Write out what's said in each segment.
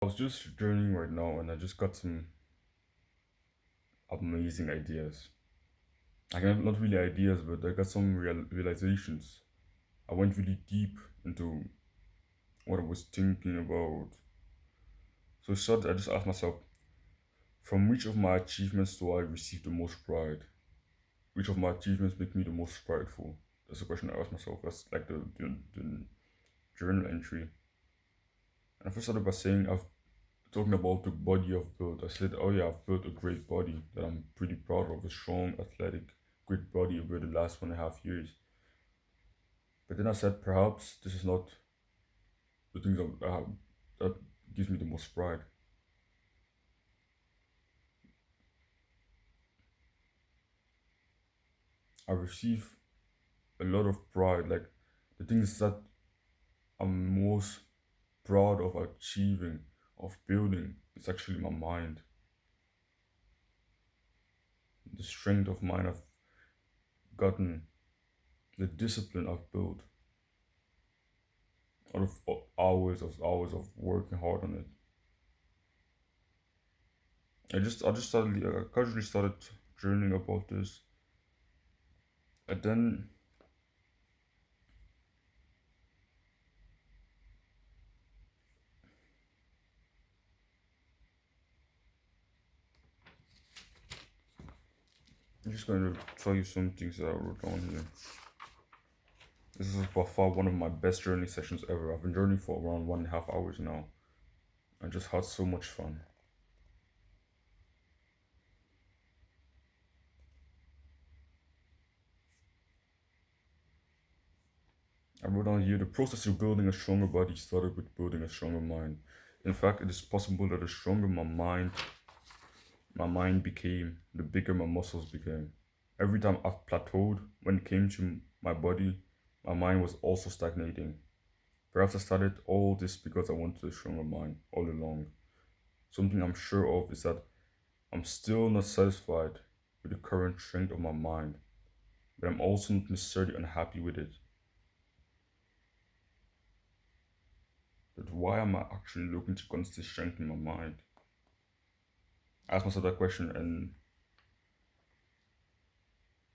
I was just journaling right now and I just got some amazing ideas. I can not really ideas, but I got some realizations. I went really deep into what I was thinking about. So short, I just asked myself, from which of my achievements do I receive the most pride? Which of my achievements make me the most prideful? That's the question I asked myself. That's like the journal entry. And I first started by saying I've talking about the body I've built. I said, oh yeah, I've built a great body that I'm pretty proud of, a strong, athletic, great body over the last 1.5 years. But then I said, perhaps this is not the things that gives me the most pride. I receive a lot of pride, like the things that I'm most proud of achieving, of building, is actually my mind. The strength of mind I've gotten, the discipline I've built, out of hours of working hard on it. I just started casually started journaling about this, and then I'm just going to tell you some things that I wrote down here. This is by far one of my best journaling sessions ever. I've been journaling for around 1.5 hours now. I just had so much fun. I wrote down here, the process of building a stronger body started with building a stronger mind. In fact, it is possible that the stronger my mind became, the bigger my muscles became. Every time I've plateaued when it came to my body, my mind was also stagnating. Perhaps I started all this because I wanted a stronger mind all along. Something I'm sure of is that I'm still not satisfied with the current strength of my mind, but I'm also not necessarily unhappy with it. But why am I actually looking to constantly strengthen my mind? I asked myself that question, and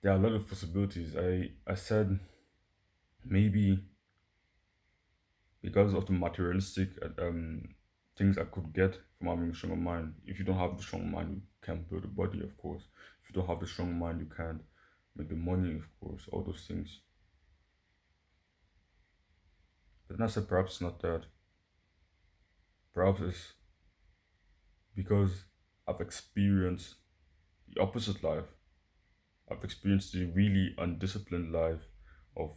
there are a lot of possibilities. I said maybe because of the materialistic things I could get from having a stronger mind. If you don't have the strong mind, you can't build a body, of course. If you don't have the strong mind, you can't make the money, of course, all those things. But then I said perhaps not that. Perhaps it's because I've experienced the opposite life. I've experienced the really undisciplined life of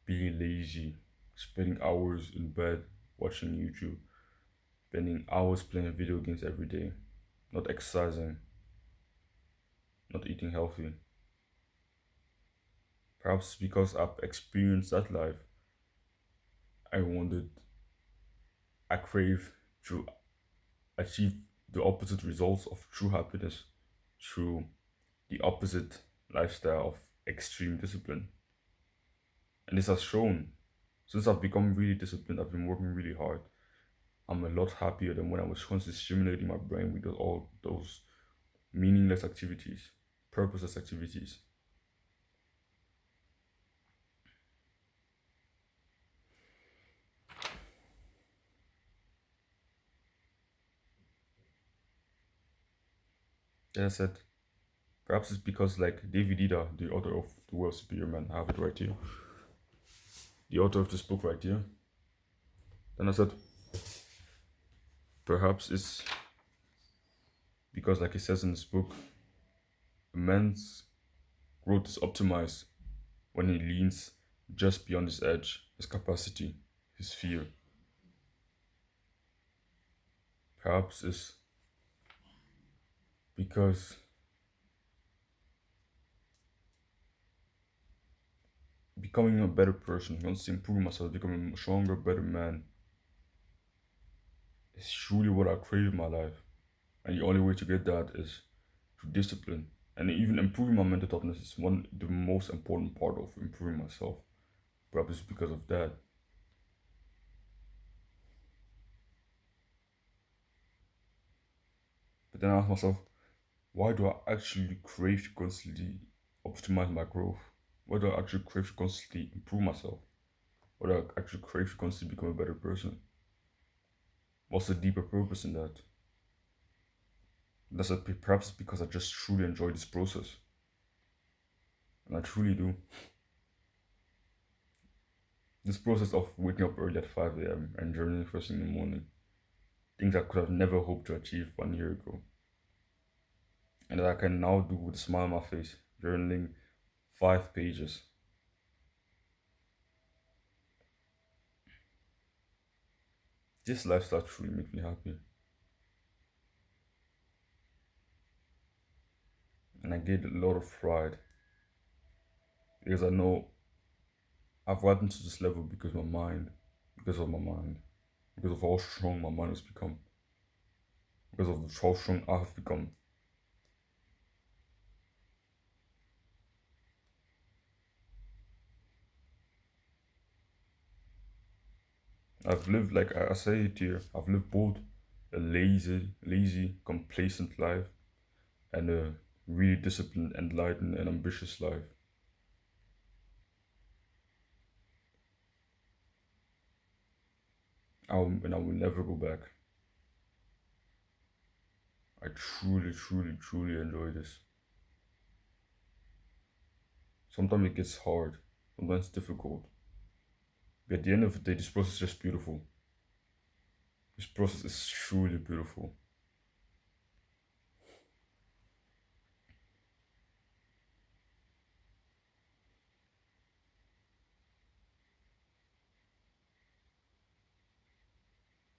being lazy, spending hours in bed watching YouTube, spending hours playing video games every day, not exercising, not eating healthy. Perhaps because I've experienced that life, I wanted, I crave to achieve the opposite results of true happiness through the opposite lifestyle of extreme discipline. And this has shown, since I've become really disciplined, I've been working really hard. I'm a lot happier than when I was constantly stimulating my brain with all those meaningless activities, purposeless activities. Then I said, perhaps it's because like David Ida, the author of The World's Superior Man, I have it right here, the author of this book right here. Then I said, perhaps it's because like he says in this book, a man's growth is optimized when he leans just beyond his edge, his capacity, his fear. Perhaps it's because becoming a better person, wants to improve myself, becoming a stronger, better man is truly what I crave in my life. And the only way to get that is through discipline. And even improving my mental toughness is one the most important part of improving myself. Perhaps it's because of that. But then I ask myself, why do I actually crave to constantly optimize my growth? Why do I actually crave to constantly improve myself? Why do I actually crave to constantly become a better person? What's the deeper purpose in that? That's a, perhaps because I just truly enjoy this process. And I truly do. This process of waking up early at 5 a.m. and journaling first thing in the morning. Things I could have never hoped to achieve 1 year ago. And that I can now do with a smile on my face. Journaling 5 pages. This lifestyle truly makes me happy. And I get a lot of pride because I know I've gotten to this level because of my mind, because of how strong my mind has become, because of how strong I have become. I've lived, like I say it here, I've lived both a lazy, complacent life and a really disciplined, enlightened, and ambitious life. And I will never go back. I truly enjoy this. Sometimes it gets hard, sometimes it's difficult. But at the end of the day, this process is just beautiful. This process is truly beautiful.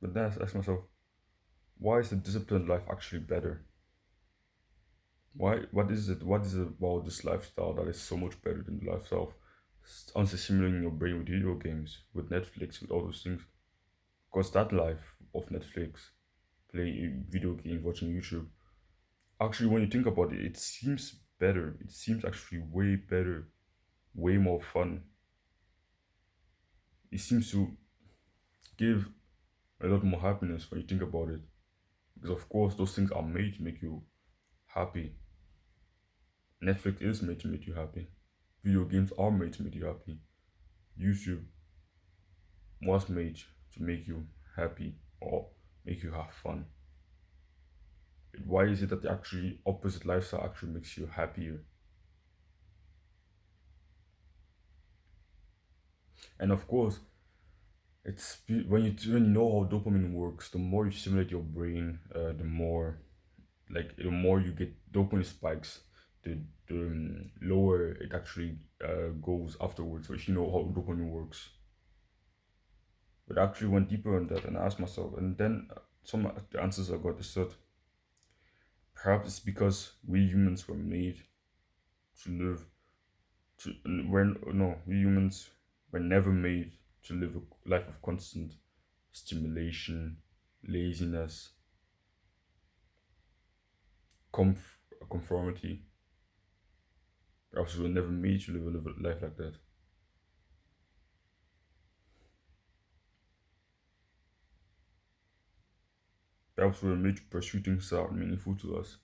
But then I ask myself, why is the disciplined life actually better? Why? What is it? What is it about this lifestyle that is so much better than the lifestyle of unstimulating your brain with video games, with Netflix, with all those things? Because that life of Netflix, playing video games, watching YouTube, actually, when you think about it, it seems better. It seems actually way better, way more fun. It seems to give a lot more happiness when you think about it. Because of course, those things are made to make you happy. Netflix is made to make you happy. Video games are made to make you happy. YouTube was made to make you happy or make you have fun. Why is it that the actually opposite lifestyle actually makes you happier? And of course, when you know how dopamine works, the more you stimulate your brain, the more you get dopamine spikes, the lower it actually goes afterwards. So if you know how dopamine works, but I actually went deeper on that and asked myself, and then some of the answers I got is that perhaps it's because we humans were made to live to when no we humans were never made to live a life of constant stimulation, laziness, conformity. Perhaps we were never made to live a life like that. Perhaps we were made to pursue things that are meaningful to us.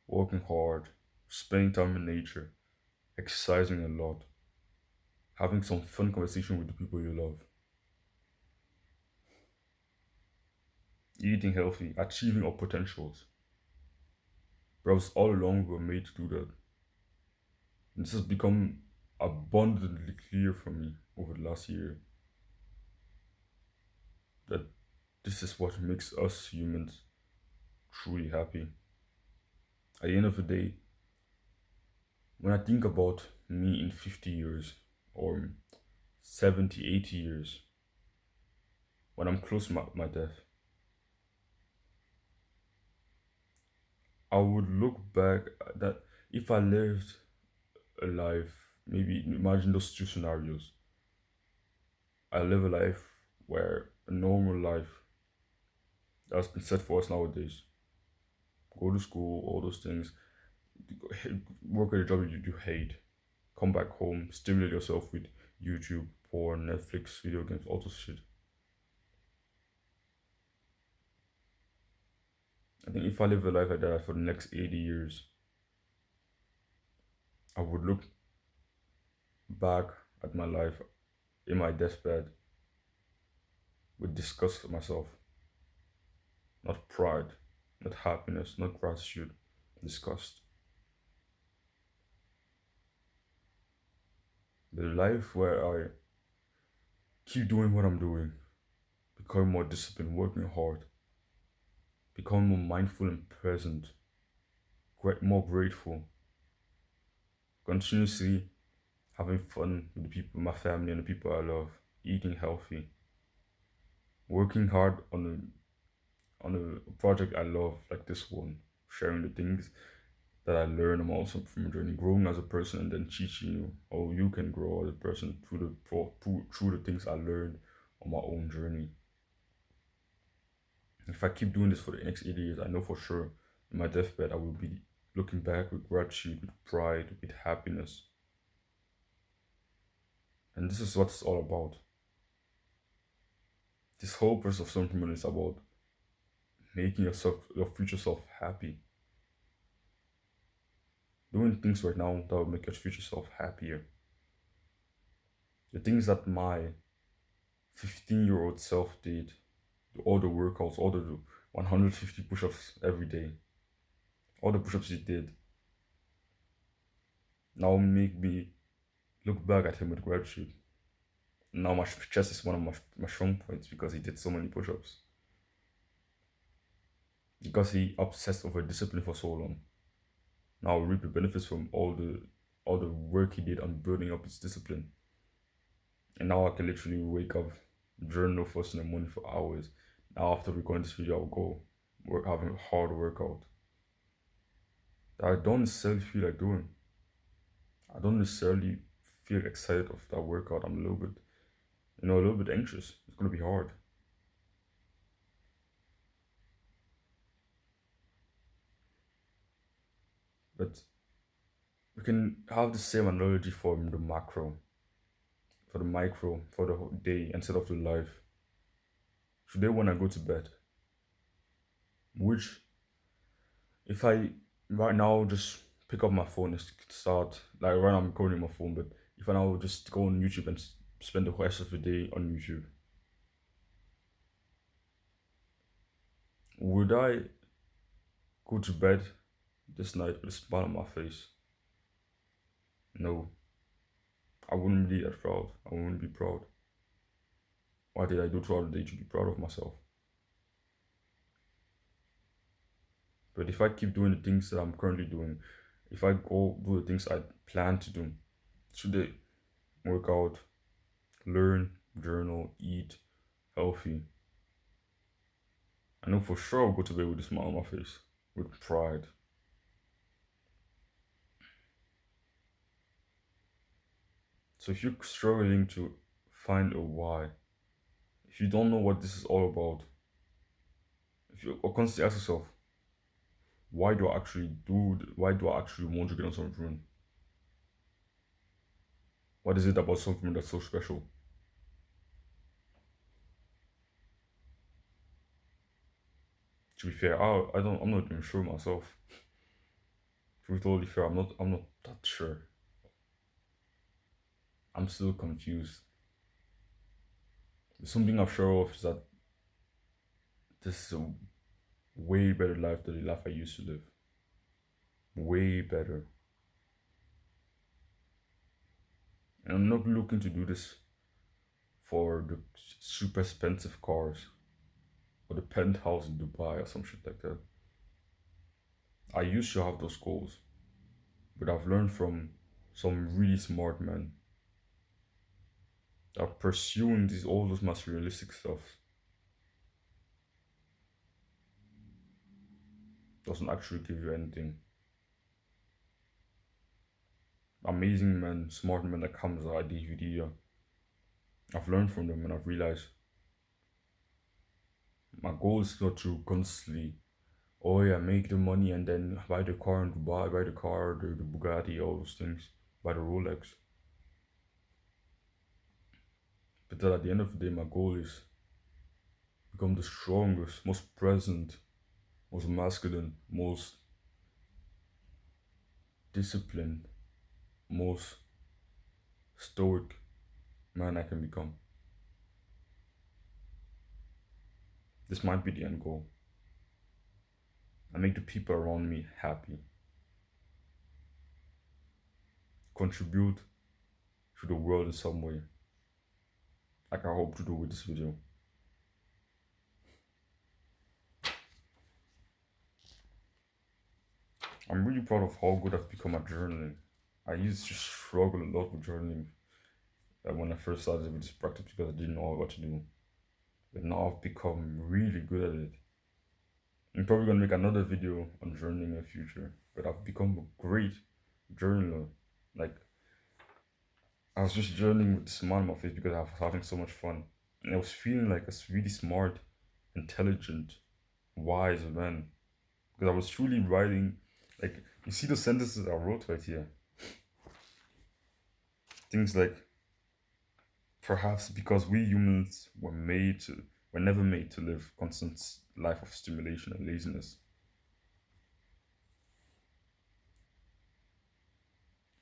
Working hard, spending time in nature, exercising a lot, having some fun conversation with the people you love, eating healthy, achieving our potentials. Perhaps all along we were made to do that. And this has become abundantly clear for me over the last year that this is what makes us humans truly happy. At the end of the day, when I think about me in 50 years or 70, 80 years, when I'm close to my death, I would look back at that if I lived a life, maybe imagine those two scenarios. I live a life where a normal life that's been set for us nowadays. Go to school, all those things, work at a job you hate, come back home, stimulate yourself with YouTube, porn, Netflix, video games, all those shit. I think if I live a life like that for the next 80 years, I would look back at my life in my deathbed with disgust of myself, not pride, not happiness, not gratitude, disgust. The life where I keep doing what I'm doing, become more disciplined, working hard, become more mindful and present, more grateful, continuously having fun with the people, my family, and the people I love, eating healthy, working hard on a project I love, like this one, sharing the things that I learn. I'm also from a journey, growing as a person, and then teaching you how you can grow as a person through through the things I learned on my own journey. If I keep doing this for the next 80 years, I know for sure in my deathbed I will be looking back with gratitude, with pride, with happiness. And this is what it's all about. This whole process of something is about making yourself, your future self, happy. Doing things right now that will make your future self happier. The things that my 15-year-old self did, all the workouts, all the 150 push-ups every day, all the push-ups he did, now make me look back at him with gratitude. Now my chest is one of my strong points because he did so many push-ups. Because he obsessed over discipline for so long. Now I reap the benefits from all the work he did on building up his discipline. And now I can literally wake up, journal first in the morning for hours. Now after recording this video, I'll go work having a hard workout that I don't necessarily feel like doing. I don't necessarily feel excited of that workout. I'm a little bit, a little bit anxious. It's gonna be hard. But we can have the same analogy for the macro, for the micro, for the whole day instead of the life. Today when I go to bed, which if I right now just pick up my phone and start like right now I'm recording my phone, but if I now just go on YouTube and spend the rest of the day on YouTube, would I go to bed this night with a smile on my face? No, I wouldn't be that proud. I wouldn't be proud. What did I do throughout the day to be proud of myself? But if I keep doing the things that I'm currently doing, if I go do the things I plan to do today, work out, learn, journal, eat healthy, I know for sure I'll go to bed with a smile on my face, with pride. So if you're struggling to find a why, if you don't know what this is all about, if you constantly ask yourself, why do I actually want to get on something? What is it about something that's so special? To be fair, I'm not even sure myself. To be totally fair, I'm not that sure. I'm still confused. Something I'm sure of is that this is a way better life than the life I used to live. Way better. And I'm not looking to do this for the super expensive cars or the penthouse in Dubai or some shit like that. I used to have those goals, but I've learned from some really smart men that pursuing all those materialistic stuff doesn't actually give you anything. Amazing men, smart men that comes out DVD. I've learned from them and I've realized my goal is not to constantly, oh yeah, make the money and then buy the car in Dubai, buy the car, the Bugatti, all those things, buy the Rolex. But that at the end of the day, my goal is become the strongest, most present, most masculine, most disciplined, most stoic man I can become. This might be the end goal. I make the people around me happy, contribute to the world in some way, like I hope to do with this video. I'm really proud of how good I've become at journaling. I used to struggle a lot with journaling when I first started with this practice because I didn't know what to do. But now I've become really good at it. I'm probably gonna make another video on journaling in the future, but I've become a great journaler. Like, I was just journaling with a smile on my face because I was having so much fun. And I was feeling like a really smart, intelligent, wise man. Because I was truly writing, like, you see the sentences I wrote right here. Things like, perhaps because we humans were never made to live constant life of stimulation and laziness.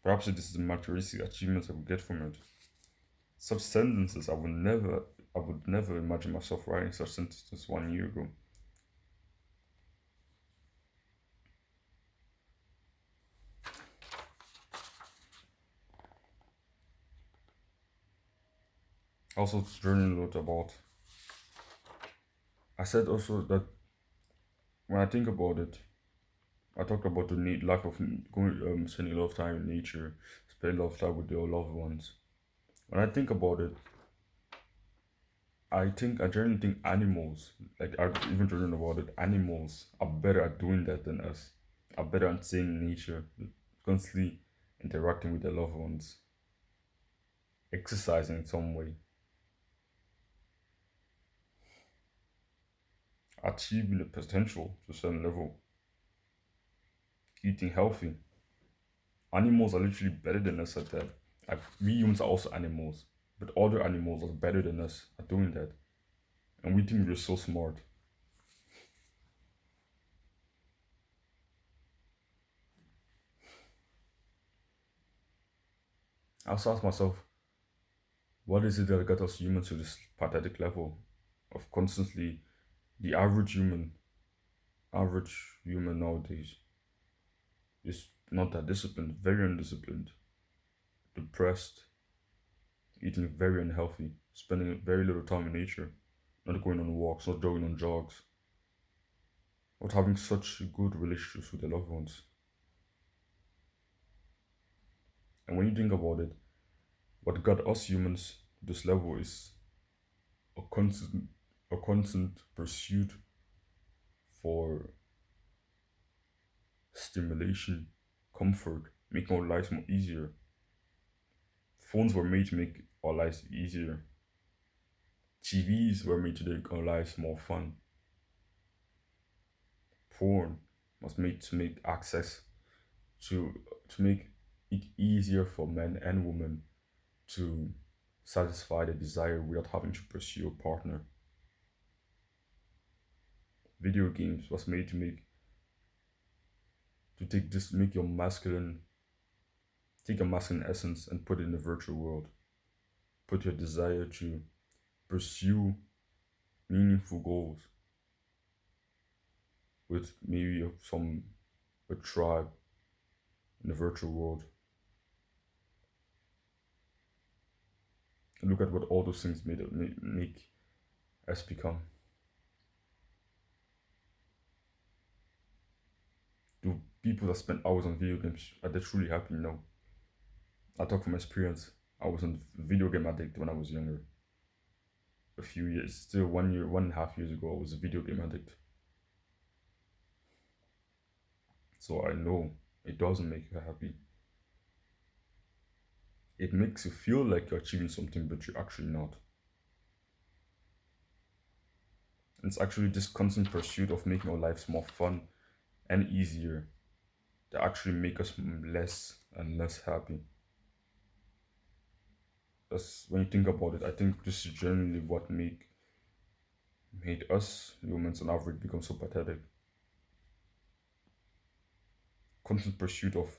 Perhaps this is the materialistic achievements I would get from it. Such sentences I would never imagine myself writing such sentences 1 year ago. Also journaling a lot about. I said also that when I think about it, I talked about the life of going spending a lot of time in nature, spending a lot of time with your loved ones. When I think about it, I generally think animals, like I've even journaled about it, animals are better at doing that than us. Are better at staying in nature, constantly interacting with their loved ones, exercising in some way, achieving the potential to a certain level, eating healthy. Animals are literally better than us at that. Like we humans are also animals, but other animals are better than us at doing that. And we think we're so smart. I also ask myself, what is it that got us humans to this pathetic level of constantly the average human nowadays is not that disciplined, very undisciplined, depressed, eating very unhealthy, spending very little time in nature, not going on walks, not jogging on jogs, not having such good relationships with their loved ones. And when you think about it, what got us humans to this level is a constant a constant pursuit for stimulation, comfort, making our lives more easier. Phones were made to make our lives easier. TVs were made to make our lives more fun. Porn was made to make access to make it easier for men and women to satisfy their desire without having to pursue a partner. Video games was made to take this make your masculine take a masculine essence and put it in the virtual world. Put your desire to pursue meaningful goals with maybe a tribe in the virtual world. And look at what all those things make us become. Do people that spend hours on video games, are they truly happy? No. I talk from experience. I was a video game addict when I was younger. A few years, still 1 year, 1.5 years ago, I was a video game addict. So I know it doesn't make you happy. It makes you feel like you're achieving something, but you're actually not. It's actually this constant pursuit of making our lives more fun and easier that actually make us less and less happy. That's when you think about it. I think this is generally what made us humans on average become so pathetic. constant pursuit of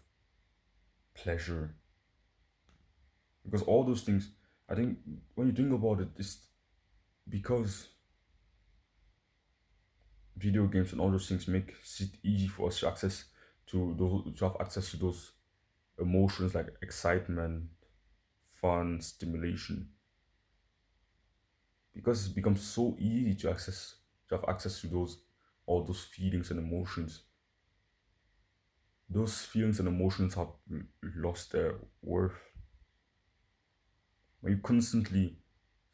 pleasure. Because all those things, I think, when you think about it, it's because video games and all those things make it easy for us to access to those to have access to those emotions like excitement, fun, stimulation. Because it's become so easy to have access to those all those feelings and emotions. Those feelings and emotions have lost their worth. When you constantly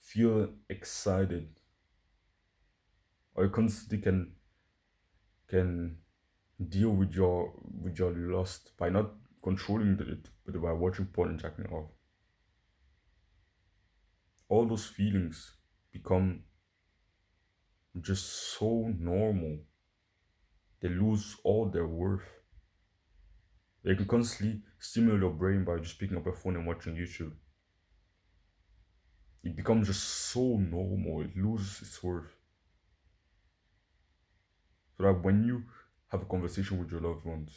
feel excited, or you constantly can deal with your lust by not controlling it, but by watching porn and jacking off. All those feelings become just so normal. They lose all their worth. They can constantly stimulate your brain by just picking up a phone and watching YouTube. It becomes just so normal. It loses its worth. So that when you have a conversation with your loved ones,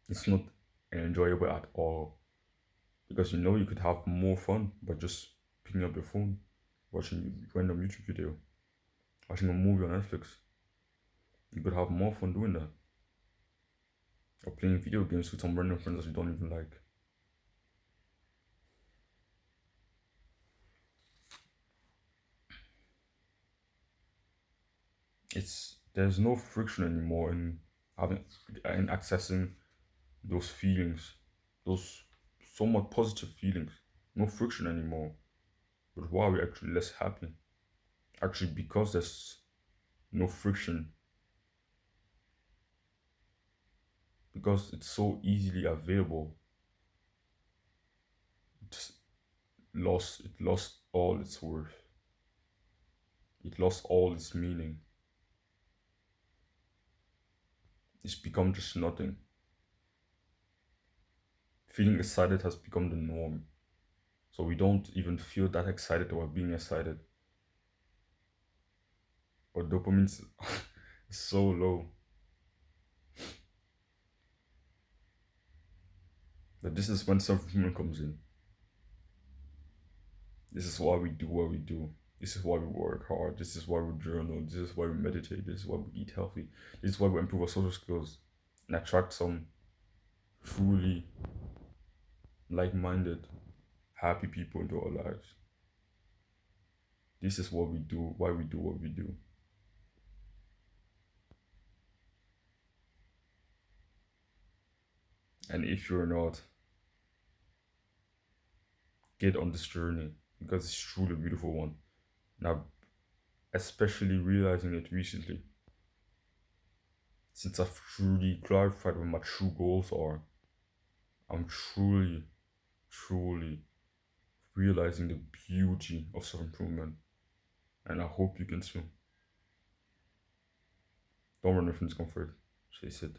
it's not enjoyable at all. Because you know you could have more fun by just picking up your phone, watching a random YouTube video, watching a movie on Netflix. You could have more fun doing that. Or playing video games with some random friends that you don't even like. There's no friction anymore having in accessing those feelings, those somewhat positive feelings. No friction anymore. But why are we actually less happy? Actually, because there's no friction, because it's so easily available, it's it lost all its worth. It lost all its meaning. It's become just nothing. Feeling excited has become the norm. So we don't even feel that excited about being excited. Or dopamine is so low. But this is when self-improvement comes in. This is why we do what we do. This is why we work hard. This is why we journal. This is why we meditate. This is why we eat healthy. This is why we improve our social skills and attract some truly like-minded, happy people into our lives. This is what we do, why we do what we do. And if you're not, get on this journey because it's truly a beautiful one. Now, especially realizing it recently, since I've truly clarified what my true goals are, I'm truly realizing the beauty of self improvement. And I hope you can too. Don't run away from discomfort. Chase it.